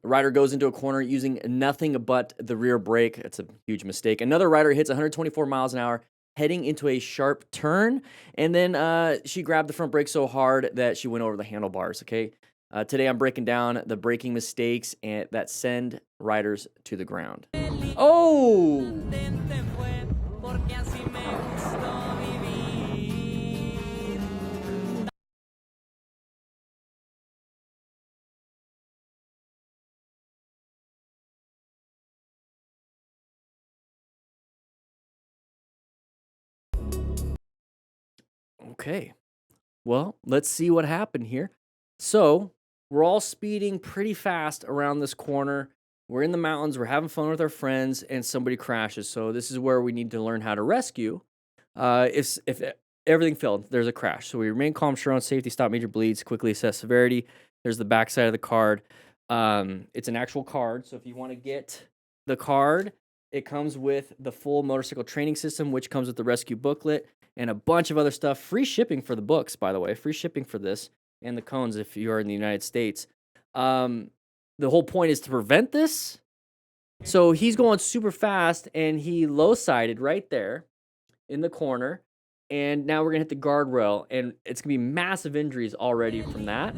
The rider goes into a corner using nothing but the rear brake. It's a huge mistake. Another rider hits 124 miles an hour heading into a sharp turn, and then she grabbed the front brake so hard that she went over the handlebars, okay? Today I'm breaking down the braking mistakes that send riders to the ground. Oh! Okay, well, let's see what happened here. So, we're all speeding pretty fast around this corner. We're in the mountains, we're having fun with our friends, and somebody crashes. So, this is where we need to learn how to rescue. If everything failed, there's a crash. So, we remain calm, sure on safety, stop major bleeds, quickly assess severity. There's the back side of the card. It's an actual card. So, if you want to get the card, it comes with the full motorcycle training system, which comes with the rescue booklet and a bunch of other stuff. Free shipping for the books, by the way. Free shipping for this and the cones if you are in the United States. The whole point is to prevent this. So he's going super fast, and he low-sided right there in the corner. And now we're going to hit the guardrail, and it's going to be massive injuries already from that.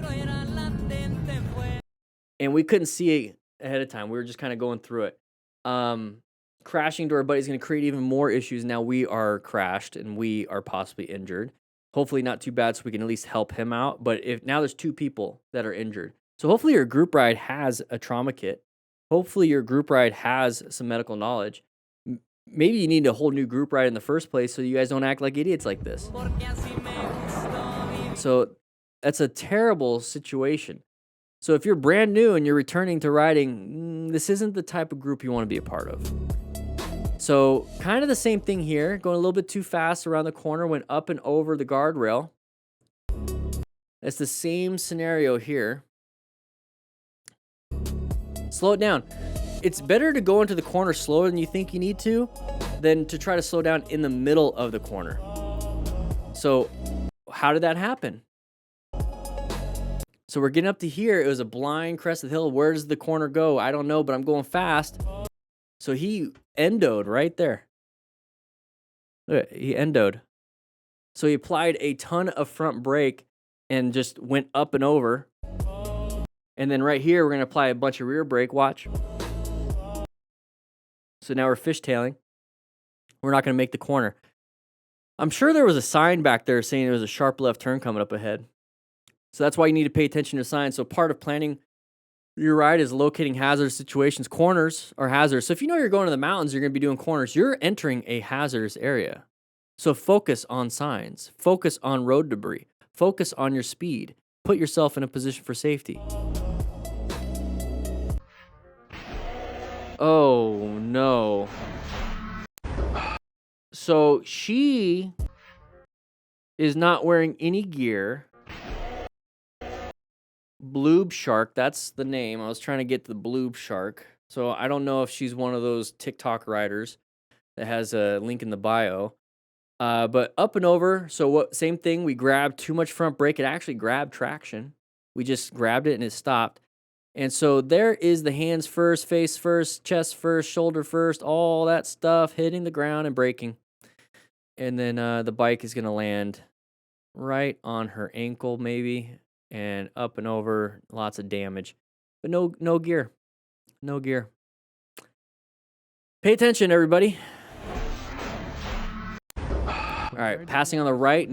And we couldn't see it ahead of time. We were just kind of going through it. Crashing to our buddy is going to create even more issues. Now we are crashed and we are possibly injured. Hopefully not too bad, so we can at least help him out. But if now there's 2 people that are injured. So hopefully your group ride has a trauma kit. Hopefully your group ride has some medical knowledge. Maybe you need a whole new group ride in the first place so you guys don't act like idiots like this. So that's a terrible situation. So if you're brand new and you're returning to riding, this isn't the type of group you want to be a part of. So kind of the same thing here, going a little bit too fast around the corner, went up and over the guardrail. It's the same scenario here. Slow it down. It's better to go into the corner slower than you think you need to than to try to slow down in the middle of the corner. So how did that happen? So we're getting up to here. It was a blind crest of the hill. Where does the corner go? I don't know, but I'm going fast. So he endoed right there. Look, he endoed. So he applied a ton of front brake and just went up and over. And then right here, we're going to apply a bunch of rear brake. Watch. So now we're fishtailing. We're not going to make the corner. I'm sure there was a sign back there saying there was a sharp left turn coming up ahead. So that's why you need to pay attention to signs. So part of planning your ride is locating hazardous situations. Corners are hazardous. So if you know you're going to the mountains, you're going to be doing corners. You're entering a hazardous area. So focus on signs. Focus on road debris. Focus on your speed. Put yourself in a position for safety. Oh, no. So she is not wearing any gear. Bloob Shark, that's the name. I was trying to get the Bloob Shark. So I don't know if she's one of those TikTok riders that has a link in the bio. But up and over, so what? Same thing, we grabbed too much front brake. It actually grabbed traction. We just grabbed it and it stopped. And so there is the hands first, face first, chest first, shoulder first, all that stuff hitting the ground and braking. And then the bike is going to land right on her ankle maybe. And up and over, lots of damage. But no gear. No gear. Pay attention, everybody. All right, passing on the right,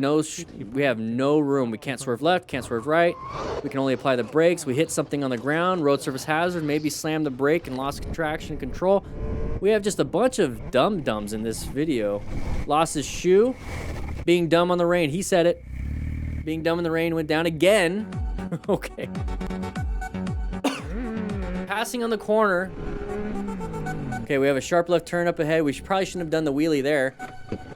we have no room. We can't swerve left, can't swerve right. We can only apply the brakes. We hit something on the ground, road surface hazard, maybe slam the brake and lost traction and control. We have just a bunch of dum-dums in this video. Lost his shoe. Being dumb on the rain. He said it. Being dumb in the rain went down again. Okay. Passing on the corner. Okay, we have a sharp left turn up ahead. We probably shouldn't have done the wheelie there.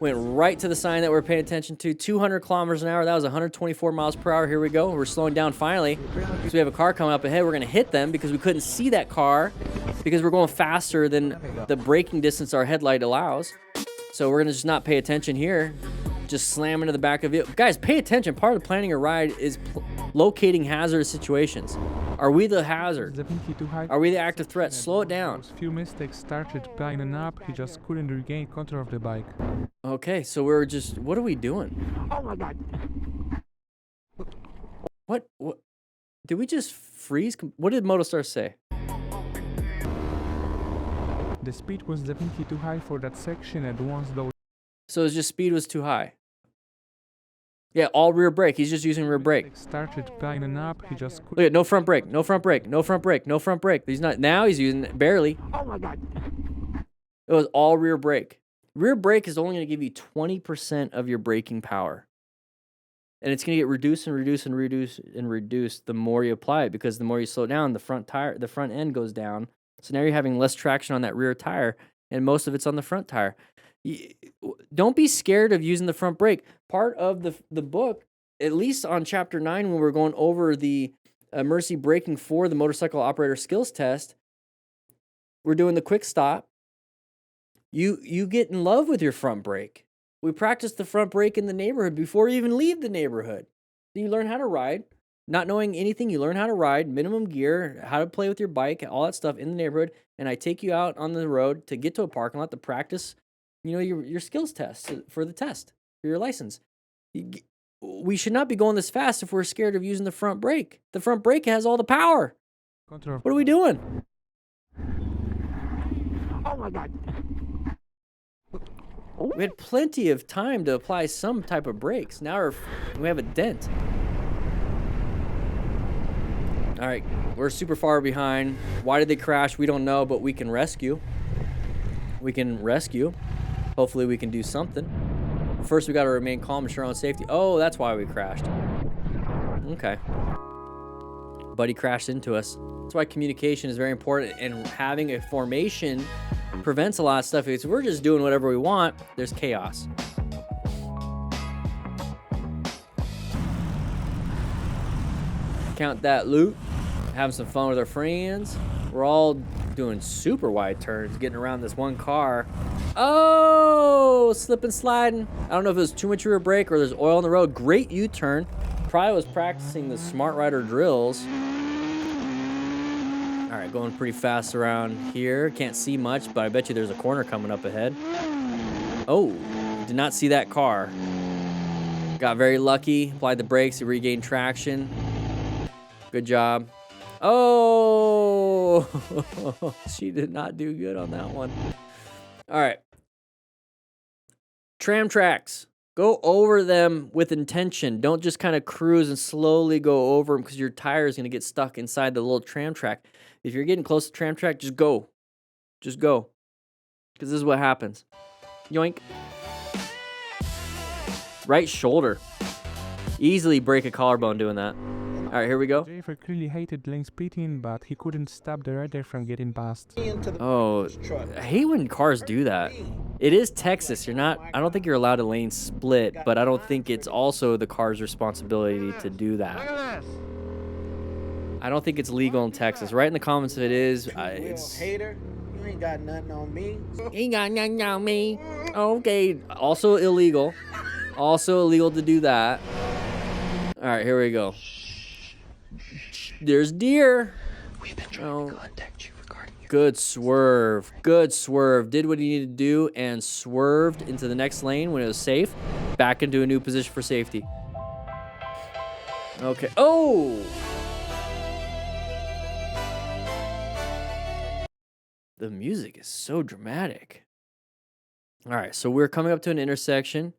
Went right to the sign that we're paying attention to. 200 kilometers an hour. That was 124 miles per hour. Here we go. We're slowing down finally. So we have a car coming up ahead. We're going to hit them because we couldn't see that car because we're going faster than the braking distance our headlight allows. So we're going to just not pay attention here. Just slam into the back of it. Guys, pay attention. Part of planning a ride is locating hazardous situations. Are we the hazard? Too high. Are we the active threat? Slow it down. Few mistakes started piling up. He just couldn't regain control of the bike. Okay, so we're just, what are we doing? Oh my God. What? Did we just freeze? What did Motostar say? The speed was definitely too high for that section, and once those So it's just speed was too high. Yeah, all rear brake. He's just using rear brake. mistakes started piling up, he just couldn't. Look at no front brake, no front brake, no front brake, no front brake. He's not, now he's using it barely. Oh my God. It was all rear brake. Rear brake is only going to give you 20% of your braking power. And it's going to get reduced and reduced and reduced and reduced the more you apply it, because the more you slow down, the front end goes down. So now you're having less traction on that rear tire, and most of it's on the front tire. Don't be scared of using the front brake. Part of the book, at least on chapter 9, when we're going over the emergency braking for the motorcycle operator skills test, we're doing the quick stop. You get in love with your front brake. We practice the front brake in the neighborhood before you even leave the neighborhood. You learn how to ride. Not knowing anything, you learn how to ride, minimum gear, how to play with your bike, all that stuff in the neighborhood. And I take you out on the road to get to a parking lot to practice, your skills test for the test, for your license. We should not be going this fast if we're scared of using the front brake. The front brake has all the power. What are we doing? Oh my God. We had plenty of time to apply some type of brakes. Now we have a dent. All right, we're super far behind. Why did they crash? We don't know, but we can rescue. Hopefully we can do something. First, we got to remain calm and ensure our own safety. Oh, that's why we crashed. Okay. Buddy crashed into us. That's why communication is very important, and having a formation prevents a lot of stuff. If we're just doing whatever we want, there's chaos. Count that loot. Having some fun with our friends. We're all doing super wide turns, getting around this one car. Oh, slipping, sliding. I don't know if it was too much rear brake or there's oil on the road. Great U-turn. Probably was practicing the Smart Rider drills. All right, going pretty fast around here. Can't see much, but I bet you there's a corner coming up ahead. Oh, did not see that car. Got very lucky. Applied the brakes to regain traction. Good job. Oh, she did not do good on that one. All right. Tram tracks. Go over them with intention. Don't just kind of cruise and slowly go over them, because your tire is going to get stuck inside the little tram track. If you're getting close to tram track, just go. Just go. Because this is what happens. Yoink. Right shoulder. Easily break a collarbone doing that. All right, here we go. Driver clearly hated lane splitting, but he couldn't stop the rider from getting past. Oh, I hate when cars do that. It is Texas. I don't think you're allowed to lane split, but I don't think it's also the car's responsibility to do that. I don't think it's legal in Texas. Right in the comments if it is. It's Hater, you ain't got nothing on me. Ain't got nothing on me. Okay. Also illegal. Also illegal to do that. All right, here we go. There's deer. We've been trying to contact you regarding your... Good swerve. Good swerve. Did what he needed to do and swerved into the next lane when it was safe. Back into a new position for safety. Okay. Oh! The music is so dramatic. All right, so we're coming up to an intersection.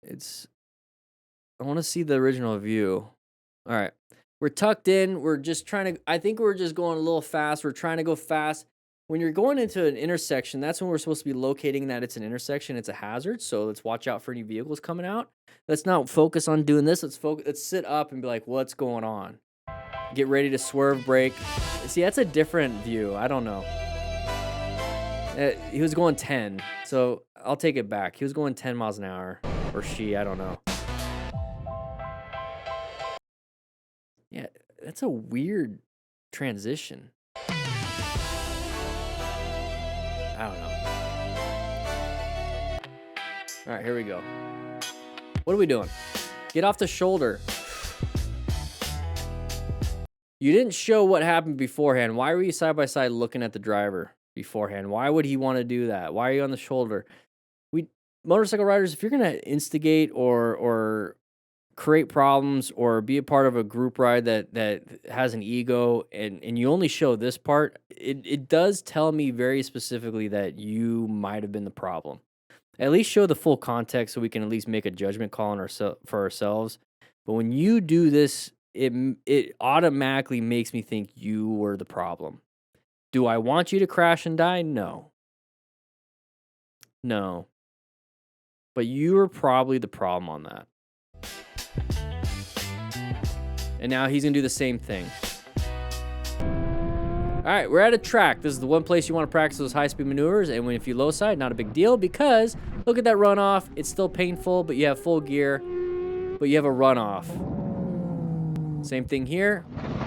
I want to see the original view. All right. We're tucked in. We're just I think we're just going a little fast. We're trying to go fast. When you're going into an intersection, that's when we're supposed to be locating that it's an intersection. It's a hazard. So let's watch out for any vehicles coming out. Let's not focus on doing this. Let's sit up and be like, what's going on? Get ready to swerve, brake. See, that's a different view. I don't know. He was going 10. So I'll take it back. He was going 10 miles an hour. Or she, I don't know. Yeah, that's a weird transition. I don't know. All right, here we go. What are we doing? Get off the shoulder. You didn't show what happened beforehand. Why were you side by side looking at the driver beforehand? Why would he want to do that? Why are you on the shoulder? We motorcycle riders, if you're gonna instigate or create problems or be a part of a group ride that has an ego and you only show this part, it does tell me very specifically that you might have been the problem. At least show the full context so we can at least make a judgment call on for ourselves. But when you do this, it automatically makes me think you were the problem. Do I want you to crash and die? No. No. But you were probably the problem on that. And now he's gonna do the same thing. All right, we're at a track. This is the one place you want to practice those high-speed maneuvers. And if you low side, not a big deal because look at that runoff. It's still painful, but you have full gear, but you have a runoff. Same thing here.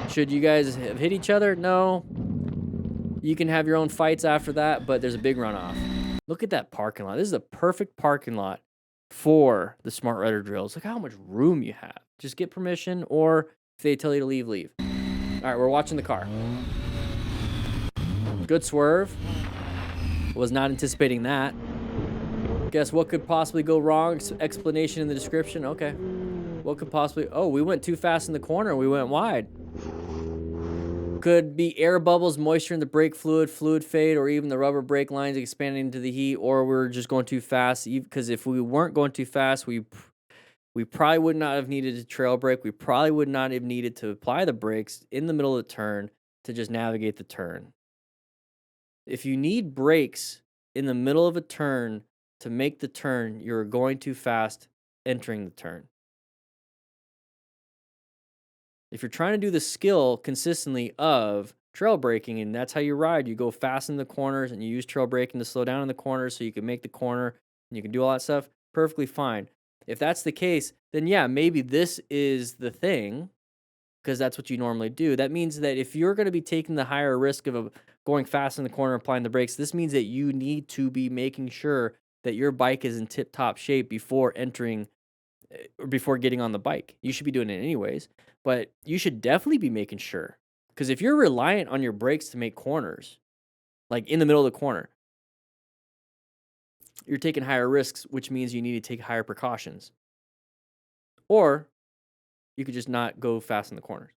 Should you guys have hit each other? No. You can have your own fights after that, but there's a big runoff. Look at that parking lot. This is a perfect parking lot for the Smart Rider drills. Look how much room you have. Just get permission, or if they tell you to leave, leave. All right, we're watching the car. Good swerve. Was not anticipating that. Guess what could possibly go wrong? Explanation in the description. Okay. What could possibly... Oh, we went too fast in the corner. We went wide. Could be air bubbles, moisture in the brake fluid, fluid fade, or even the rubber brake lines expanding into the heat, or we're just going too fast. Because if we weren't going too fast, we probably would not have needed to trail brake. We probably would not have needed to apply the brakes in the middle of the turn to just navigate the turn. If you need brakes in the middle of a turn to make the turn, you're going too fast entering the turn. If you're trying to do the skill consistently of trail braking and that's how you ride, you go fast in the corners and you use trail braking to slow down in the corners so you can make the corner and you can do all that stuff, perfectly fine. If that's the case, then yeah, maybe this is the thing because that's what you normally do. That means that if you're going to be taking the higher risk of going fast in the corner, applying the brakes, this means that you need to be making sure that your bike is in tip-top shape before entering or before getting on the bike. You should be doing it anyways, but you should definitely be making sure. Because if you're reliant on your brakes to make corners, like in the middle of the corner, you're taking higher risks, which means you need to take higher precautions. Or you could just not go fast in the corners.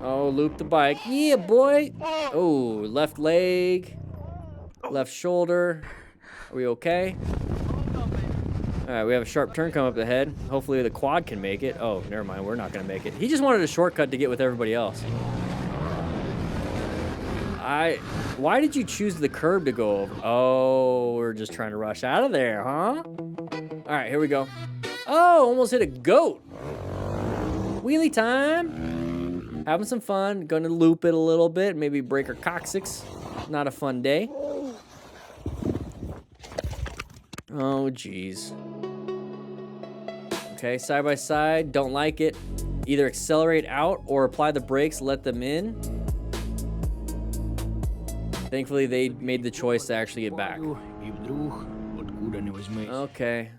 Oh, loop the bike. Yeah, boy. Oh, left leg, left shoulder. Are we okay? All right, we have a sharp turn coming up ahead. Hopefully the quad can make it. Oh, never mind. We're not going to make it. He just wanted a shortcut to get with everybody else. Why did you choose the curb to go over? Oh, we're just trying to rush out of there, huh? All right, here we go. Oh, almost hit a goat. Wheelie time. Having some fun. Going to loop it a little bit. Maybe break our coccyx. Not a fun day. Oh, geez. Okay, side by side. Don't like it. Either accelerate out or apply the brakes, let them in. Thankfully, they made the choice to actually get back. Okay.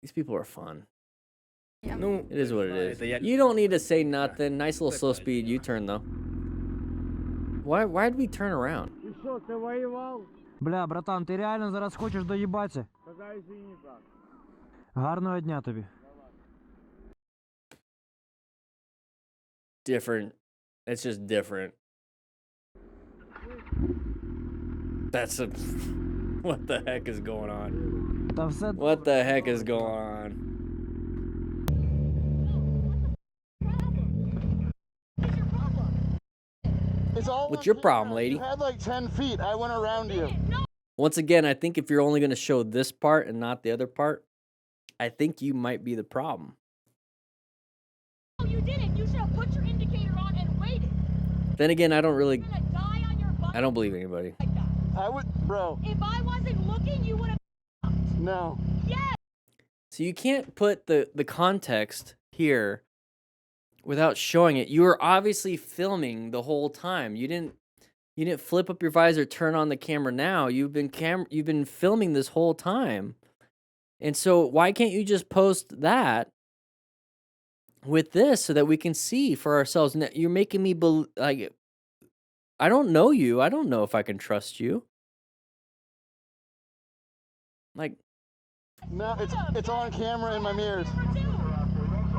These people are fun. No, it is what it is. You don't need to say nothing. Nice little slow speed U-turn though. Why did we turn around? Бля, братан, ти реально зараз хочеш доїбатися? Гарного дня тобі. Different. It's just different. That's a... What the heck is going on? Та все... What the heck is going on? What's your problem, lady? You had like 10 feet. I went around you. Once again, I think if you're only going to show this part and not the other part, I think you might be the problem. No, you didn't. You should have put your indicator on and waited. Then again, I don't really... You're gonna die on your butt I don't believe anybody. like that. I would, bro. If I wasn't looking, you would have. No. Yes. So you can't put the context here without showing it. You were obviously filming the whole time. You You didn't flip up your visor, turn on the camera now. You've been filming this whole time. And so why can't you just post that with this so that we can see for ourselves? You're making me like, I don't know you. I don't know if I can trust you. Like, No, it's on camera in my mirrors.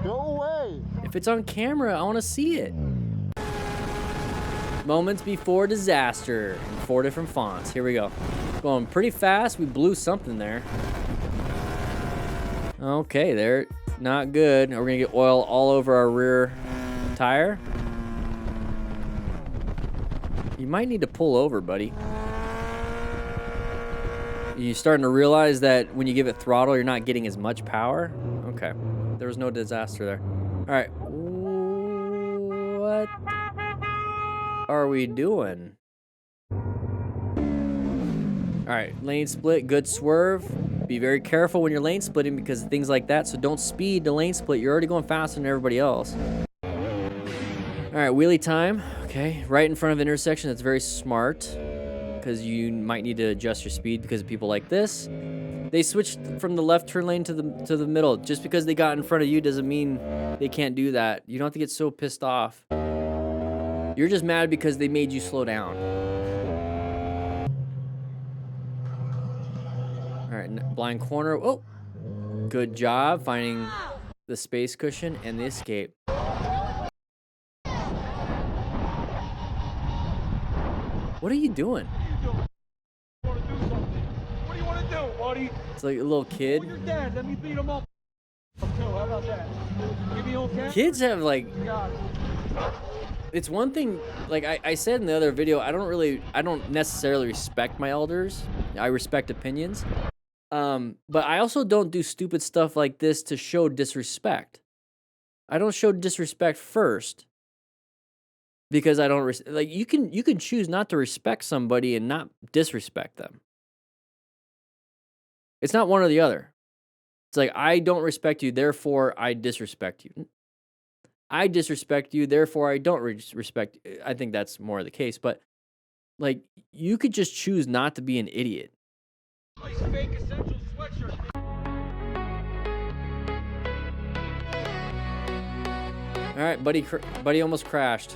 Go away. if it's on camera, I want to see it. Moments before disaster in 4 different fonts. Here we go. Going pretty fast. We blew something there. Okay, there. Not good. We're going to get oil all over our rear tire. You might need to pull over, buddy. You starting to realize that when you give it throttle, you're not getting as much power? Okay. There was no disaster there. All right. What are we doing? All right. Lane split. Good swerve. Be very careful when you're lane splitting because of things like that. So don't speed the lane split. You're already going faster than everybody else. All right. Wheelie time. Okay. Right in front of an intersection. That's very smart, because you might need to adjust your speed because of people like this. They switched from the left turn lane to the middle. Just because they got in front of you doesn't mean they can't do that. You don't have to get so pissed off. You're just mad because they made you slow down. All right, blind corner. Oh, good job finding the space cushion and the escape. What are you doing? What do you want to do, buddy? It's like a little kid. Your dad, let me beat him up. Too. How about that? Give me okay? Kids have like, Got it. it's one thing, like I said in the other video, I don't necessarily respect my elders. I respect opinions. But I also don't do stupid stuff like this to show disrespect. I don't show disrespect first because I don't like, you can choose not to respect somebody and not disrespect them. It's not one or the other. It's like, I don't respect you, therefore I disrespect you. I disrespect you, therefore I don't respect you. I think that's more the case, but like, you could just choose not to be an idiot. Nice fake essential sweatshirt. All right, buddy almost crashed.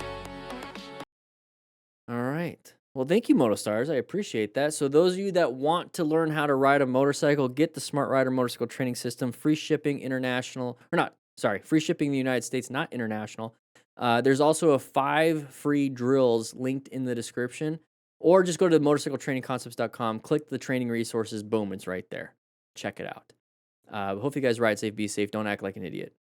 All right. Well, thank you, Motostars. I appreciate that. So those of you that want to learn how to ride a motorcycle, get the Smart Rider Motorcycle Training System. Free shipping international, or not, sorry, free shipping in the United States, not international. There's also 5 free drills linked in the description. Or just go to motorcycletrainingconcepts.com, click the training resources, boom, it's right there. Check it out. Hope you guys ride safe, be safe, don't act like an idiot.